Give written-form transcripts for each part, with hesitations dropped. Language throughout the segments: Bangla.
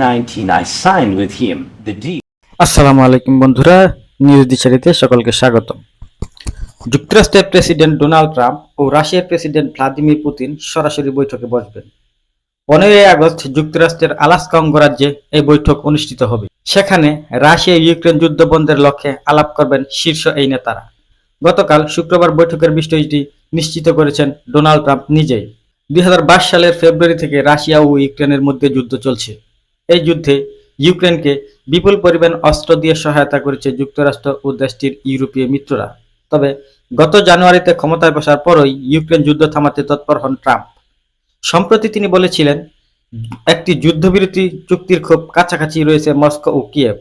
19, I signed with him the deal. আসসালামু আলাইকুম বন্ধুরা, নিউজ দিশারিতে সকলকে স্বাগতম। যুক্তরাষ্ট্রের প্রেসিডেন্ট ডোনাল্ড ট্রাম্প ও রাশিয়ার প্রেসিডেন্ট ভ্লাদিমির পুতিন সরাসরি বৈঠকে বসবেন। 15 আগস্ট যুক্তরাষ্ট্রের আলাস্কা অঙ্গরাজ্যে এই বৈঠক অনুষ্ঠিত হবে। সেখানে রাশিয়া ইউক্রেন যুদ্ধ বন্ধের লক্ষ্যে আলাপ করবেন শীর্ষ এই নেতারা। গতকাল শুক্রবার বৈঠকের বিষয়টি নিশ্চিত করেছেন ডোনাল্ড ট্রাম্প নিজেই। 2022 সালের ফেব্রুয়ারি থেকে রাশিয়া ও ইউক্রেনের মধ্যে যুদ্ধ চলছে। এই যুদ্ধে ইউক্রেনকে বিপুল পরিমাণ অস্ত্র দিয়ে সহায়তা করেছে যুক্তরাষ্ট্র ও দেশটির ইউরোপীয় মিত্ররা। তবে গত জানুয়ারিতে ক্ষমতায় বসার পরই ইউক্রেন যুদ্ধ থামাতে তৎপর হন ট্রাম্প। সম্প্রতি তিনি বলেছিলেন, একটি যুদ্ধবিরতি চুক্তির খুব কাছাকাছি রয়েছে মস্কো ও কিয়েভ।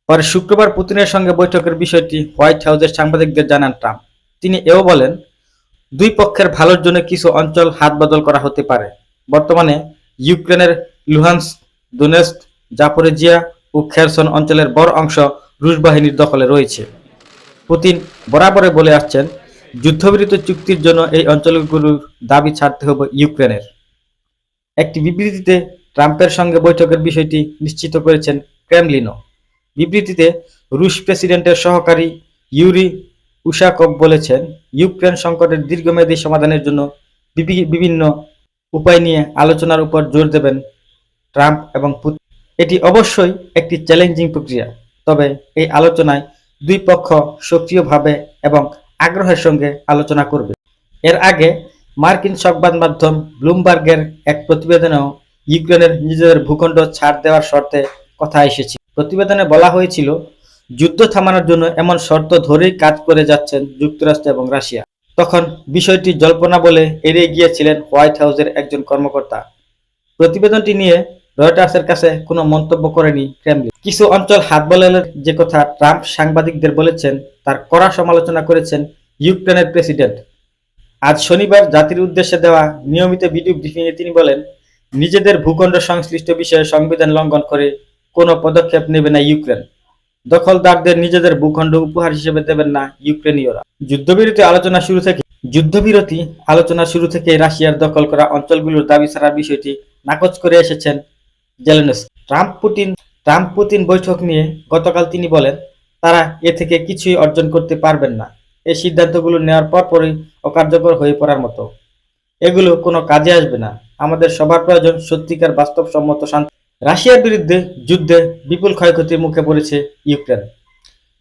পরে শুক্রবার পুতিনের সঙ্গে বৈঠকের বিষয়টি হোয়াইট হাউসের সাংবাদিকদের জানান ট্রাম্প। তিনি এও বলেন, দুই পক্ষের ভালোর জন্য কিছু অঞ্চল হাত বদল করা হতে পারে। বর্তমানে ইউক্রেনের লুহান্স্ক, দোনেস্ক, জাপোরিজিয়া ও খেরসন অঞ্চলের বড় অংশ রুশ বাহিনীর দখলে রয়েছে। পুতিন বরাবরই বলে আসছেন, যুদ্ধবিরতি চুক্তির জন্য এই অঞ্চলগুলোর দাবি ছাড়তে হবে ইউক্রেনের। একটি বিবৃতিতে ট্রাম্পের সঙ্গে বৈঠকের বিষয়টি নিশ্চিত করেছেন ক্রেমলিনও। বিবৃতিতে রুশ প্রেসিডেন্টের সহকারী ইউরি উশাকভ বলেছেন, ইউক্রেন সংকটের দীর্ঘমেয়াদী সমাধানের জন্য বিভিন্ন উপায় নিয়ে আলোচনার উপর জোর দেবেন ট্রাম্প এবং পুতিন। এটি অবশ্যই একটি চ্যালেঞ্জিং প্রক্রিয়া, তবে এই আলোচনায় দুই পক্ষ সক্রিয়ভাবে এবং আগ্রহের সঙ্গে আলোচনা করবে। এর আগে মার্কিন সংবাদ মাধ্যম ব্লুমবার্গের এক প্রতিবেদনেও ইউক্রেনের নিজেদের ভূখণ্ড ছাড় দেওয়ার শর্তে কথা এসেছে। প্রতিবেদনে বলা হয়েছিল, যুদ্ধ থামানোর জন্য এমন শর্ত ধরেই কাজ করে যাচ্ছেন যুক্তরাষ্ট্র এবং রাশিয়া। তখন বিষয়টি জল্পনা বলে এড়িয়ে গিয়েছিলেন হোয়াইট হাউসের একজন কর্মকর্তা। প্রতিবেদনটি নিয়ে রয়টার্সের কাছে কোনো মন্তব্য করেনি ক্রেমলিন। কিছু অঞ্চল হাত বদলের যে কথা ট্রাম্প সাংবাদিকদের বলেছেন, তার কড়া সমালোচনা করেছেন ইউক্রেনের প্রেসিডেন্ট। আজ শনিবার জাতির উদ্দেশ্যে দেওয়া নিয়মিত ভিডিও ব্রিফিংয়ে তিনি বলেন, নিজেদের ভূখণ্ড সংশ্লিষ্ট বিষয়ে সংবিধান লঙ্ঘন করে কোনো পদক্ষেপ নেবে না ইউক্রেন। দখলদারদের নিজেদের ভূখণ্ড উপহার হিসেবে দেবেন না ইউক্রেনীয়রা। যুদ্ধবিরতি আলোচনা শুরু থেকে রাশিয়ার দখল করা অঞ্চলগুলোর দাবি ছাড়ার বিষয়টি নাকচ করে এসেছেন জেলেনস্কি। ট্রাম্প পুতিন বৈঠক নিয়ে গতকাল তিনি বলেন, তারা এ থেকে কিছুই অর্জন করতে পারবেন না। এই সিদ্ধান্তগুলো নেওয়ার পরপরই অকার্যকর হয়ে পড়ার মতো। এগুলো কোনো কাজে আসবে না। আমাদের সবার প্রয়োজন সত্যিকার বাস্তবসম্মত শান্তি। রাশিয়ার বিরুদ্ধে যুদ্ধে বিপুল ক্ষয়ক্ষতির মুখে পড়েছে ইউক্রেন।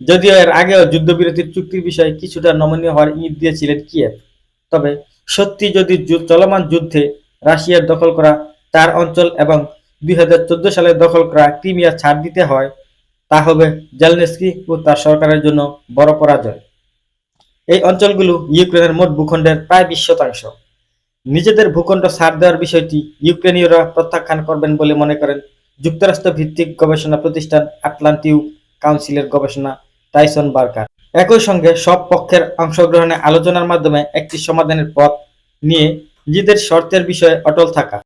যদিও এর আগেও যুদ্ধবিরতির চুক্তির বিষয়ে কিছুটা নমনীয় হওয়ার ইঙ্গিত দিয়েছিলেন কিয়েভ। তবে সত্যি যদি চলমান যুদ্ধে রাশিয়ার দখল করা 4 অঞ্চল এবং 2014 সালে দখল করা ক্রিমিয়া ছাড় দিতে হয়, তা হবে জেলেনস্কি ও তার সরকারের জন্য বড় পরাজয়। এই অঞ্চলগুলো ইউক্রেনের মোট ভূখণ্ডের প্রায় 20%। নিজেদের ভূখণ্ড ছাড় দেওয়ার বিষয়টি ইউক্রেনীয়রা প্রত্যাখ্যান করবেন বলে মনে করেন যুক্তরাষ্ট্র ভিত্তিক গবেষণা প্রতিষ্ঠান আটলান্টিক কাউন্সিলের গবেষণা টাইসন বার্কার। একই সঙ্গে সব পক্ষের অংশগ্রহণে আলোচনার মাধ্যমে একটি সমাধানের পথ নিয়ে নিজেদের শর্তের বিষয়ে অটল থাকা।